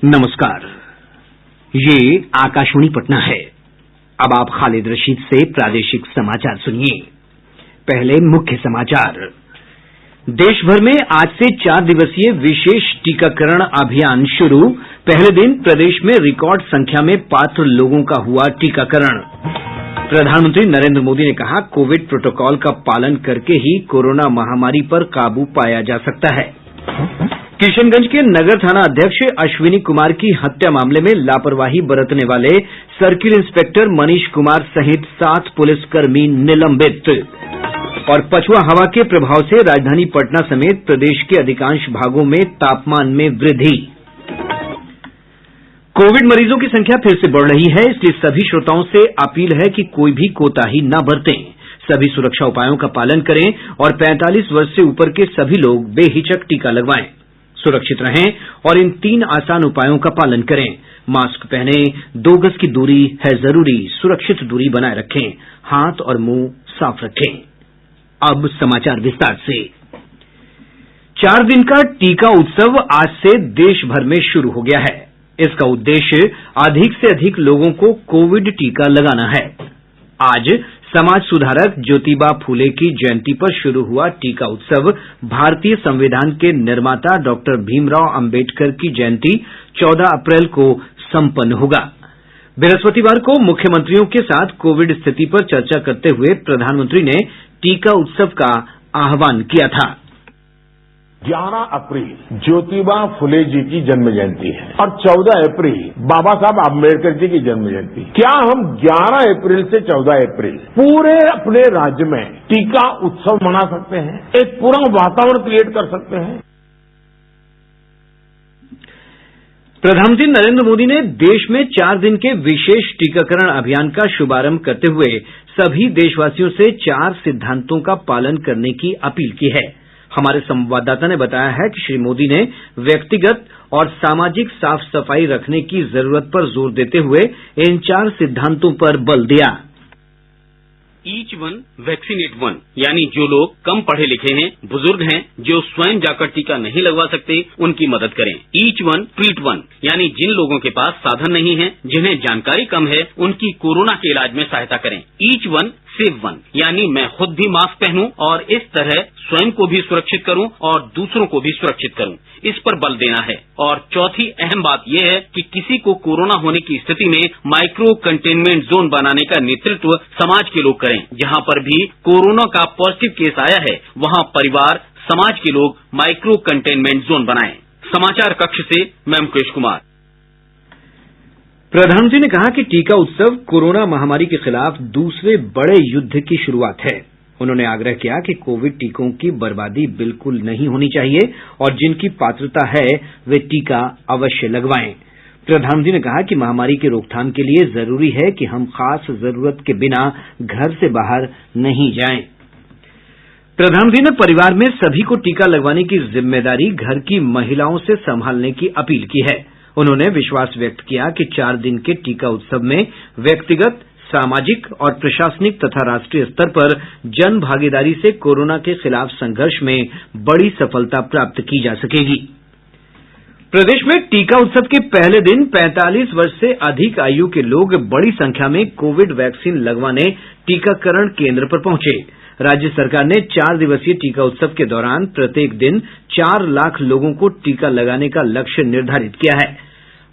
नमस्कार, ये आकाशवाणी पटना है। अब आप खालिद रशीद से प्रादेशिक समाचार सुनिए। पहले मुख्य समाचार। देश भर में आज से 4 दिवसीय विशेष टीकाकरण अभियान शुरू। पहले दिन प्रदेश में रिकॉर्ड संख्या में पात्र लोगों का हुआ टीकाकरण। प्रधानमंत्री नरेंद्र मोदी ने कहा, कोविड प्रोटोकॉल का पालन करके ही कोरोना महामारी पर काबू पाया जा सकता है। किशनगंज के नगर थाना अध्यक्ष अश्विनी कुमार की हत्या मामले में लापरवाही बरतने वाले सर्किल इंस्पेक्टर मनीष कुमार सहित 7 पुलिसकर्मी निलंबित। और पछुआ हवा के प्रभाव से राजधानी पटना समेत प्रदेश के अधिकांश भागों में तापमान में वृद्धि। कोविड मरीजों की संख्या फिर से बढ़ रही है, इसलिए सभी श्रोताओं से अपील है कि कोई भी कोताही न बरतें। सभी सुरक्षा उपायों का पालन करें और 45 वर्ष से ऊपर के सभी लोग बेहिचक टीका लगवाएं। सुरक्षित रहें और इन 3 आसान उपायों का पालन करें। मास्क पहनें, 2 गज की दूरी है जरूरी, सुरक्षित दूरी बनाए रखें, हाथ और मुंह साफ रखें। अब समाचार विस्तार से। 4 दिन का टीका उत्सव आज से देश भर में शुरू हो गया है। इसका उद्देश्य अधिक से अधिक लोगों को कोविड टीका लगाना है। आज समाज सुधारक ज्योतिबा फूले की जयंती पर शुरू हुआ टीका उत्सव भारतीय संविधान के निर्माता डॉक्टर भीमराव अंबेडकर की जयंती 14 अप्रैल को संपन्न होगा। बृहस्पतिवार को मुख्यमंत्रियों के साथ कोविड स्थिति पर चर्चा करते हुए प्रधानमंत्री ने टीका उत्सव का आह्वान किया था। 11 अप्रैल ज्योतिबा फुले जी की जन्म जयंती है और 14 अप्रैल बाबा साहब आम्बेडकर जी की जन्म जयंती। क्या हम 11 अप्रैल से 14 अप्रैल पूरे अपने राज्य में टीका उत्सव मना सकते हैं, एक पूरा वातावरण क्रिएट कर सकते हैं? प्रधानमंत्री नरेंद्र मोदी ने देश में 4 दिन के विशेष टीकाकरण अभियान का शुभारंभ करते हुए सभी देशवासियों से 4 सिद्धांतों का पालन करने की अपील की है। हमारे संवाददाता ने बताया है कि श्री मोदी ने व्यक्तिगत और सामाजिक साफ सफाई रखने की जरूरत पर जोर देते हुए इन 4 सिद्धांतों पर बल दिया। ईच वन वैक्सीनेट वन, यानी जो लोग कम पढ़े लिखे हैं, बुजुर्ग हैं, जो स्वयं जाकर टीका नहीं लगवा सकते, उनकी मदद करें। ईच वन ट्रीट वन, यानी जिन लोगों के पास साधन नहीं है, जिन्हें जानकारी कम है, उनकी कोरोना के इलाज में सहायता करें। ईच वन सेव वन, यानी मैं खुद भी मास्क पहनूं और इस तरह स्वयं को भी सुरक्षित करूं और दूसरों को भी सुरक्षित करूं, इस पर बल देना है। और चौथी अहम बात यह है कि किसी को कोरोना होने की स्थिति में माइक्रो कंटेनमेंट जोन बनाने का नेतृत्व समाज के लोग करें। जहां पर भी कोरोना का पॉजिटिव केस आया है, वहां परिवार, समाज के लोग माइक्रो कंटेनमेंट जोन बनाएं। समाचार कक्ष से मैं मुकेश कुमार। प्रधानमंत्री ने कहा कि टीका उत्सव कोरोना महामारी के खिलाफ दूसरे बड़े युद्ध की शुरुआत है। उन्होंने आग्रह किया कि कोविड टीकों की बर्बादी बिल्कुल नहीं होनी चाहिए और जिनकी पात्रता है वे टीका अवश्य लगवाएं। प्रधानमंत्री ने कहा कि महामारी की रोकथाम के लिए जरूरी है कि हम खास जरूरत के बिना घर से बाहर नहीं जाएं। प्रधानमंत्री ने परिवार में सभी को टीका लगवाने की जिम्मेदारी घर की महिलाओं से संभालने की अपील की है। उन्होंने विश्वास व्यक्त किया कि 4 दिन के टीका उत्सव में व्यक्तिगत, सामाजिक और प्रशासनिक तथा राष्ट्रीय स्तर पर जन भागीदारी से कोरोना के खिलाफ संघर्ष में बड़ी सफलता प्राप्त की जा सकेगी। प्रदेश में टीका उत्सव के पहले दिन 45 वर्ष से अधिक आयु के लोग बड़ी संख्या में कोविड वैक्सीन लगवाने टीकाकरण केंद्र पर पहुंचे। राज्य सरकार ने 4 दिवसीय टीका उत्सव के दौरान प्रत्येक दिन 4 लाख लोगों को टीका लगाने का लक्ष्य निर्धारित किया है।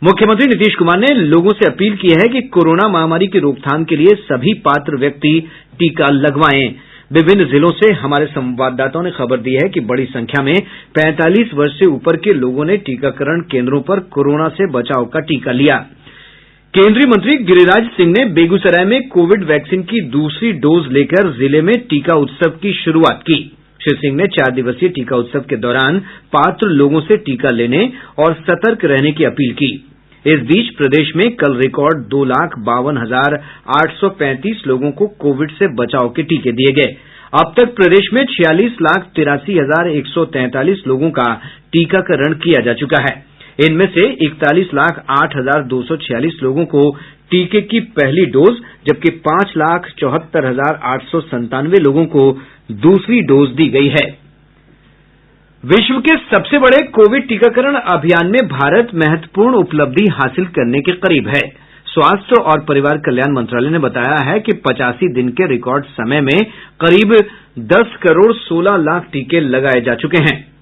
मुख्यमंत्री नीतीश कुमार ने लोगों से अपील की है कि कोरोना महामारी की रोकथाम के लिए सभी पात्र व्यक्ति टीका लगवाएं। विभिन्न जिलों से हमारे संवाददाताओं ने खबर दी है कि बड़ी संख्या में 45 वर्ष से ऊपर के लोगों ने टीकाकरण केंद्रों पर कोरोना से बचाव का टीका लिया। केंद्रीय मंत्री गिरिराज सिंह ने बेगूसराय में कोविड वैक्सीन की दूसरी डोज लेकर जिले में टीका उत्सव की शुरुआत की। श्री सिंह ने 4 दिवसीय टीका उत्सव के दौरान पात्र लोगों से टीका लेने और सतर्क रहने की अपील की। इस बीच प्रदेश में कल रिकॉर्ड 2,52,835 लोगों को कोविड से बचाव के टीके दिए गए। अब तक प्रदेश में 46,83,143 लोगों का टीकाकरण किया जा चुका है। इनमें से 41,08,246 लोगों को टीके की पहली डोज, जबकि 5,74,897 लोगों को दूसरी डोज दी गई है। विश्व के सबसे बड़े कोविड टीकाकरण अभियान में भारत महत्वपूर्ण उपलब्धि हासिल करने के करीब है। स्वास्थ्य और परिवार कल्याण मंत्रालय ने बताया है कि 85 दिन के रिकॉर्ड समय में करीब 10 करोड़ 16 लाख टीके लगाए जा चुके हैं।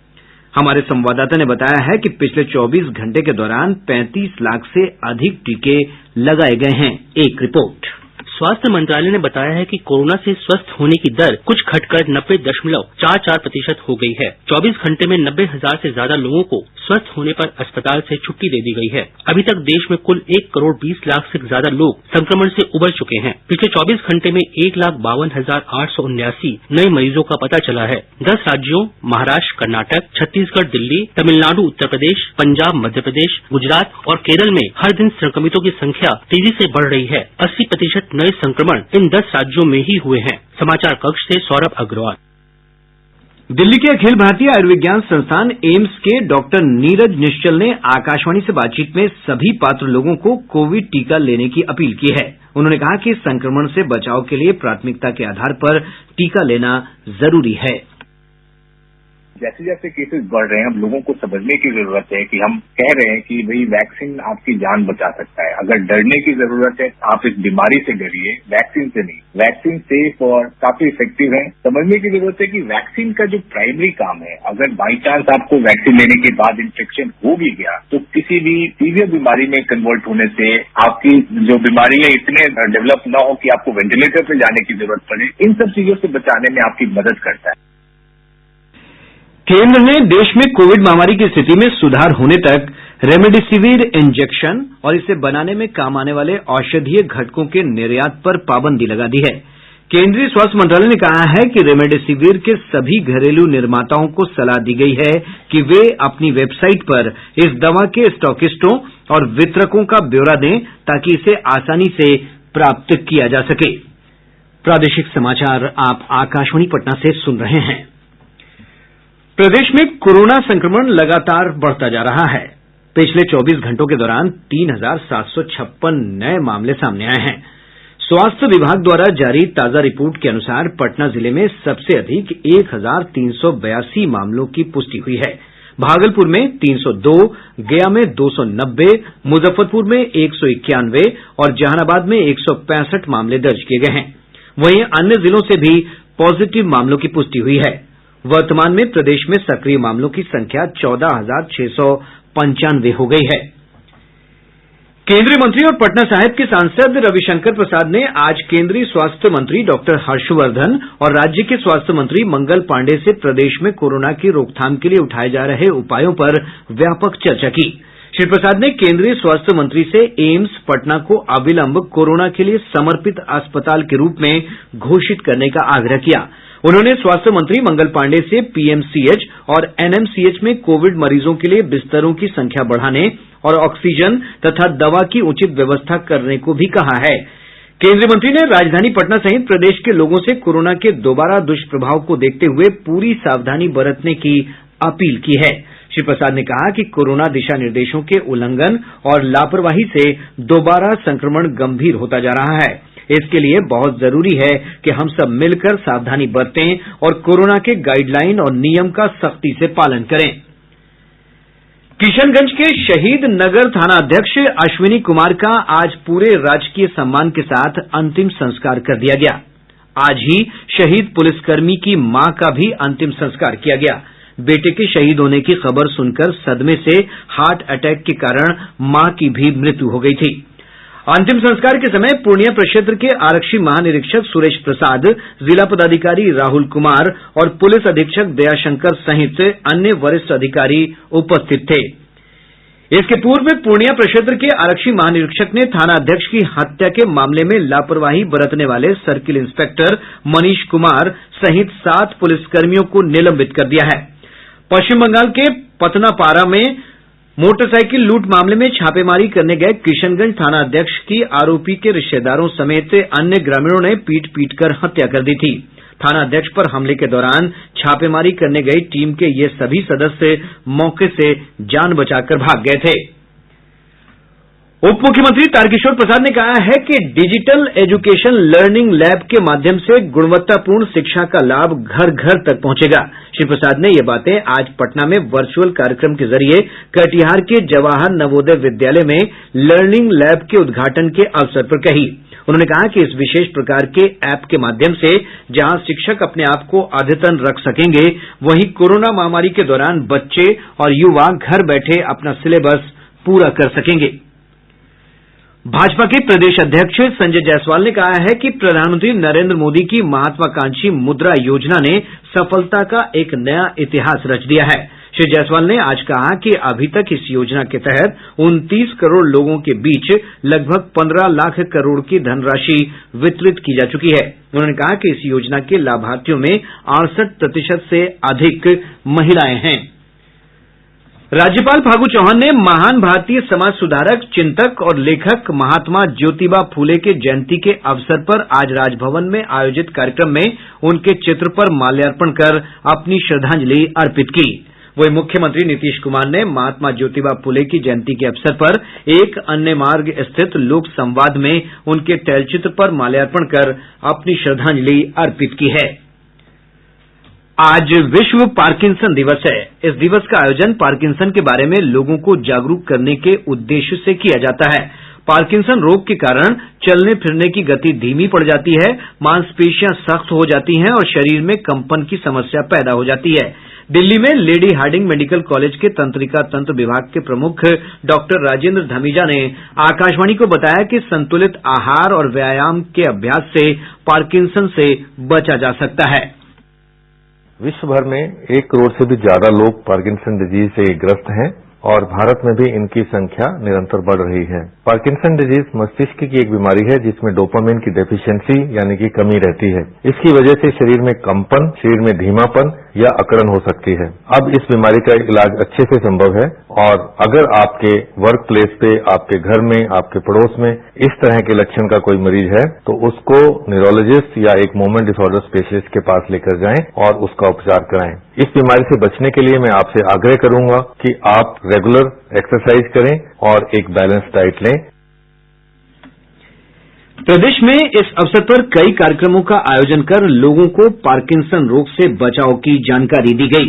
हमारे संवाददाता ने बताया है कि पिछले 24 घंटे के दौरान 35 लाख से अधिक टीके लगाए गए हैं। एक रिपोर्ट। स्वास्थ्य मंत्रालय ने बताया है कि कोरोना से स्वस्थ होने की दर कुछ घटकर 90.44% हो गई है। 24 घंटे में 90,000 से ज्यादा लोगों को स्वस्थ होने पर अस्पताल से छुट्टी दे दी गई है। अभी तक देश में कुल 1 करोड़ 20 लाख से ज्यादा लोग संक्रमण से उबर चुके हैं। पिछले 24 घंटे में 1,52,879 नए मरीजों का पता चला है। 10 राज्यों महाराष्ट्र, कर्नाटक, छत्तीसगढ़, दिल्ली, तमिलनाडु, उत्तर प्रदेश, पंजाब, मध्य प्रदेश, गुजरात और केरल में हर दिन संक्रमितों की संख्या तेजी से बढ़ रही है। 80% नए संक्रमण इन 10 राज्यों में ही हुए हैं। समाचार कक्ष से सौरभ अग्रवाल। दिल्ली के अखिल भारतीय आयुर्विज्ञान संस्थान एम्स के डॉक्टर नीरज निश्चल ने आकाशवाणी से बातचीत में सभी पात्र लोगों को कोविड टीका लेने की अपील की है। उन्होंने कहा कि संक्रमण से बचाव के लिए प्राथमिकता के आधार पर टीका लेना जरूरी है। जैसे जैसे केसेस बढ़ रहे हैं, हम लोगों को समझने की जरूरत है कि हम कह रहे हैं कि भाई वैक्सीन आपकी जान बचा सकता है। अगर डरने की जरूरत है, आप इस बीमारी से डरिए, वैक्सीन से नहीं। वैक्सीन सेफ और काफी इफेक्टिव है। समझने की जरूरत है कि वैक्सीन का जो प्राइमरी काम है, अगर बाई चांस आपको वैक्सीन लेने के बाद इन्फेक्शन हो भी गया तो किसी भी सीवियर बीमारी में कन्वर्ट होने से आपकी जो बीमारी है इतने डेवलप ना हो कि आपको वेंटिलेटर पर जाने की जरूरत पड़े, इन सब चीजों से बचाने में आपकी मदद करता है। केंद्र ने देश में कोविड महामारी की स्थिति में सुधार होने तक रेमडेसिविर इंजेक्शन और इसे बनाने में काम आने वाले औषधीय घटकों के निर्यात पर पाबंदी लगा दी है। केंद्रीय स्वास्थ्य मंत्रालय ने कहा है कि रेमडेसिविर के सभी घरेलू निर्माताओं को सलाह दी गई है कि वे अपनी वेबसाइट पर इस दवा के स्टॉकिस्टों और वितरकों का ब्यौरा दें ताकि इसे आसानी से प्राप्त किया जा सके। प्रादेशिक समाचार आप आकाशवाणी पटना से सुन रहे हैं। प्रदेश में कोरोना संक्रमण लगातार बढ़ता जा रहा है। पिछले 24 घंटों के दौरान 3,756 नए मामले सामने आए हैं। स्वास्थ्य विभाग द्वारा जारी ताजा रिपोर्ट के अनुसार पटना जिले में सबसे अधिक 1,382 मामलों की पुष्टि हुई है। भागलपुर में 302, गया में 290, मुजफ्फरपुर में 191 और जहानाबाद में 165 मामले दर्ज किए गए हैं। वहीं अन्य जिलों से भी पॉजिटिव मामलों की पुष्टि हुई है। वर्तमान में प्रदेश में सक्रिय मामलों की संख्या 14,695 हो गई है। केंद्रीय मंत्री और पटना साहिब के सांसद रविशंकर प्रसाद ने आज केंद्रीय स्वास्थ्य मंत्री डॉक्टर हर्षवर्धन और राज्य के स्वास्थ्य मंत्री मंगल पांडेय से प्रदेश में कोरोना की रोकथाम के लिए उठाए जा रहे उपायों पर व्यापक चर्चा की। श्री प्रसाद ने केंद्रीय स्वास्थ्य मंत्री से एम्स पटना को अविलंब कोरोना के लिए समर्पित अस्पताल के रूप में घोषित करने का आग्रह किया। उन्होंने स्वास्थ्य मंत्री मंगल पांडेय से पीएमसीएच और एनएमसीएच में कोविड मरीजों के लिए बिस्तरों की संख्या बढ़ाने और ऑक्सीजन तथा दवा की उचित व्यवस्था करने को भी कहा है। केंद्रीय मंत्री ने राजधानी पटना सहित प्रदेश के लोगों से कोरोना के दोबारा दुष्प्रभाव को देखते हुए पूरी सावधानी बरतने की अपील की है। श्री प्रसाद ने कहा कि कोरोना दिशा निर्देशों के उल्लंघन और लापरवाही से दोबारा संक्रमण गंभीर होता जा रहा है। इसके लिए बहुत जरूरी है कि हम सब मिलकर सावधानी बरतें और कोरोना के गाइडलाइन और नियम का सख्ती से पालन करें। किशनगंज के शहीद नगर थानाध्यक्ष अश्विनी कुमार का आज पूरे राजकीय सम्मान के साथ अंतिम संस्कार कर दिया गया। आज ही शहीद पुलिसकर्मी की मां का भी अंतिम संस्कार किया गया। बेटे के शहीद होने की खबर सुनकर सदमे से हार्ट अटैक के कारण मां की भी मृत्यु हो गई थी। अंतिम संस्कार के समय पूर्णिया प्रक्षेत्र के आरक्षी महानिरीक्षक सुरेश प्रसाद, जिला पदाधिकारी राहुल कुमार और पुलिस अधीक्षक दयाशंकर सहित अन्य वरिष्ठ अधिकारी उपस्थित थे। इसके पूर्व पूर्णिया प्रक्षेत्र के आरक्षी महानिरीक्षक ने थानाध्यक्ष की हत्या के मामले में लापरवाही बरतने वाले सर्किल इंस्पेक्टर मनीष कुमार सहित 7 पुलिसकर्मियों को निलंबित कर दिया है। पश्चिम बंगाल के पतनापारा में मोटरसाइकिल लूट मामले में छापेमारी करने गए किशनगंज थानाध्यक्ष की आरोपी के रिश्तेदारों समेत अन्य ग्रामीणों ने पीट कर हत्या कर दी थी। थानाध्यक्ष पर हमले के दौरान छापेमारी करने गई टीम के ये सभी सदस्य मौके से जान बचाकर भाग गए थे। उप मुख्यमंत्री तारकिशोर प्रसाद ने कहा है कि डिजिटल एजुकेशन लर्निंग लैब के माध्यम से गुणवत्तापूर्ण शिक्षा का लाभ घर घर तक पहुंचेगा। श्री प्रसाद ने ये बातें आज पटना में वर्चुअल कार्यक्रम के जरिए कटिहार के जवाहर नवोदय विद्यालय में लर्निंग लैब के उद्घाटन के अवसर पर कही। उन्होंने कहा कि इस विशेष प्रकार के ऐप के माध्यम से जहां शिक्षक अपने आप को अद्यतन रख सकेंगे, वहीं कोरोना महामारी के दौरान बच्चे और युवा घर बैठे अपना सिलेबस पूरा कर सकेंगे। भाजपा के प्रदेश अध्यक्ष संजय जायसवाल ने कहा है कि प्रधानमंत्री नरेंद्र मोदी की महत्वाकांक्षी मुद्रा योजना ने सफलता का एक नया इतिहास रच दिया है। श्री जायसवाल ने आज कहा कि अभी तक इस योजना के तहत 29 करोड़ लोगों के बीच लगभग 15 लाख करोड़ की धनराशि वितरित की जा चुकी है। उन्होंने कहा कि इस योजना के लाभार्थियों में 68% से अधिक महिलाएं हैं। राज्यपाल फागू चौहान ने महान भारतीय समाज सुधारक, चिंतक और लेखक महात्मा ज्योतिबा फूले के जयंती के अवसर पर आज राजभवन में आयोजित कार्यक्रम में उनके चित्र पर माल्यार्पण कर अपनी श्रद्धांजलि अर्पित की। वहीं मुख्यमंत्री नीतीश कुमार ने महात्मा ज्योतिबा फूले की जयंती के अवसर पर एक अन्य मार्ग स्थित लोक संवाद में उनके तैलचित्र पर माल्यार्पण कर अपनी श्रद्धांजलि अर्पित की है। आज विश्व पार्किंसन दिवस है। इस दिवस का आयोजन पार्किंसन के बारे में लोगों को जागरूक करने के उद्देश्य से किया जाता है। पार्किंसन रोग के कारण चलने फिरने की गति धीमी पड़ जाती है, मांसपेशियां सख्त हो जाती हैं और शरीर में कंपन की समस्या पैदा हो जाती है। दिल्ली में लेडी हार्डिंग मेडिकल कॉलेज के तंत्रिका तंत्र विभाग के प्रमुख डॉक्टर राजेंद्र धमीजा ने आकाशवाणी को बताया कि संतुलित आहार और व्यायाम के अभ्यास से पार्किंसन से बचा जा सकता है। विश्व भर में 1 करोड़ से भी ज्यादा लोग पार्किंसन डिजीज से ग्रस्त हैं और भारत में भी इनकी संख्या निरंतर बढ़ रही है। पार्किंसन डिजीज मस्तिष्क की एक बीमारी है जिसमें डोपामिन की डेफिशिएंसी यानी कि कमी रहती है। इसकी वजह से शरीर में कंपन, शरीर में धीमापन या अकड़न हो सकती है। अब इस बीमारी का इलाज अच्छे से संभव है और अगर आपके वर्क प्लेस पे, आपके घर में, आपके पड़ोस में इस तरह के लक्षण का कोई मरीज है तो उसको न्यूरोलॉजिस्ट या एक मूवमेंट डिसऑर्डर स्पेशलिस्ट के पास लेकर जाएं और उसका उपचार कराएं। इस बीमारी से बचने के लिए मैं आपसे आग्रह करूंगा कि आप रेगुलर एक्सरसाइज करें और एक बैलेंस डाइट लें। प्रदेश में इस अवसर पर कई कार्यक्रमों का आयोजन कर लोगों को पार्किंसन रोग से बचाव की जानकारी दी गई।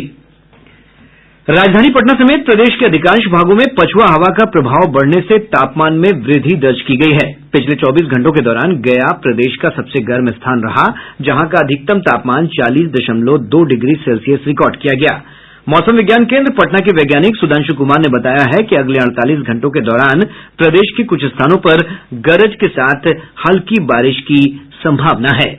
राजधानी पटना समेत प्रदेश के अधिकांश भागों में पछुआ हवा का प्रभाव बढ़ने से तापमान में वृद्धि दर्ज की गई है। पिछले 24 घंटों के दौरान गया प्रदेश का सबसे गर्म स्थान रहा, जहां का अधिकतम तापमान 40.2 डिग्री सेल्सियस रिकॉर्ड किया गया। मौसम विज्ञान केंद्र पटना के वैज्ञानिक सुधांशु कुमार ने बताया है कि अगले 48 घंटों के दौरान प्रदेश के कुछ स्थानों पर गरज के साथ हल्की बारिश की संभावना है।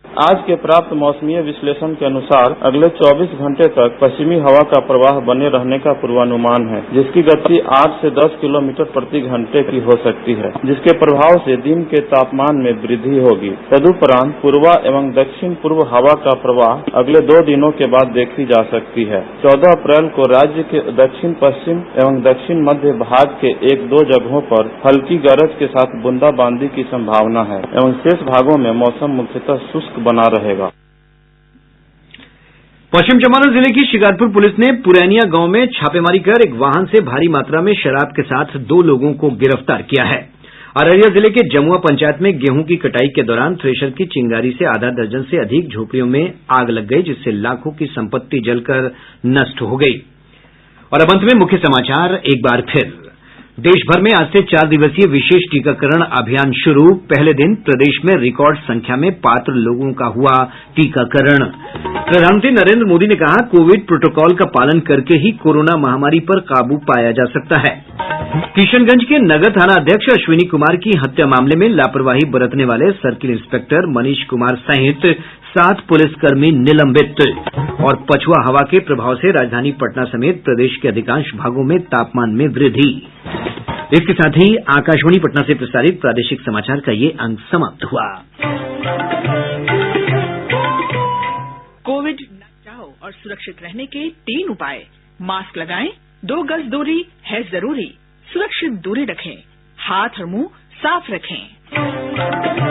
आज के प्राप्त मौसमीय विश्लेषण के अनुसार अगले 24 घंटे तक पश्चिमी हवा का प्रवाह बने रहने का पूर्वानुमान है, जिसकी गति 8 से 10 किलोमीटर प्रति घंटे की हो सकती है, जिसके प्रभाव से दिन के तापमान में वृद्धि होगी। तदुपरांत पूर्वा एवं दक्षिण पूर्व हवा का प्रवाह अगले 2 दिनों के बाद देखी जा सकती है। 14 अप्रैल को राज्य के दक्षिण पश्चिम एवं दक्षिण मध्य भाग के 1-2 जगहों पर हल्की गरज के साथ बूंदाबांदी की संभावना है एवं शेष भागों में मौसम मुख्यतः शुष्क बना रहेगा। पश्चिम चंपारण जिले की शिकारपुर पुलिस ने पुरैनिया गांव में छापेमारी कर एक वाहन से भारी मात्रा में शराब के साथ 2 लोगों को गिरफ्तार किया है। अररिया जिले के जमुआ पंचायत में गेहूं की कटाई के दौरान थ्रेशर की चिंगारी से आधा दर्जन से अधिक झोपड़ियों में आग लग गई, जिससे लाखों की संपत्ति जलकर नष्ट हो गई। और अब अंत में मुख्य समाचार एक बार फिर। देश भर में आज से 4 दिवसीय विशेष टीकाकरण अभियान शुरू। पहले दिन प्रदेश में रिकॉर्ड संख्या में पात्र लोगों का हुआ टीकाकरण। प्रधानमंत्री नरेंद्र मोदी ने कहा, कोविड प्रोटोकॉल का पालन करके ही कोरोना महामारी पर काबू पाया जा सकता है। किशनगंज के नगर थाना अध्यक्ष अश्विनी कुमार की हत्या मामले में लापरवाही बरतने वाले सर्किल इंस्पेक्टर मनीष कुमार सहित 7 पुलिसकर्मी निलंबित। और पछुआ हवा के प्रभाव से राजधानी पटना समेत प्रदेश के अधिकांश भागों में तापमान में वृद्धि। इसके साथ ही आकाशवाणी पटना से प्रसारित प्रादेशिक समाचार का ये अंक समाप्त हुआ। कोविड बचाओ और सुरक्षित रहने के 3 उपाय। मास्क लगाएं, 2 गज दूरी है जरूरी, सुरक्षित दूरी रखें, हाथ और मुंह साफ रखें।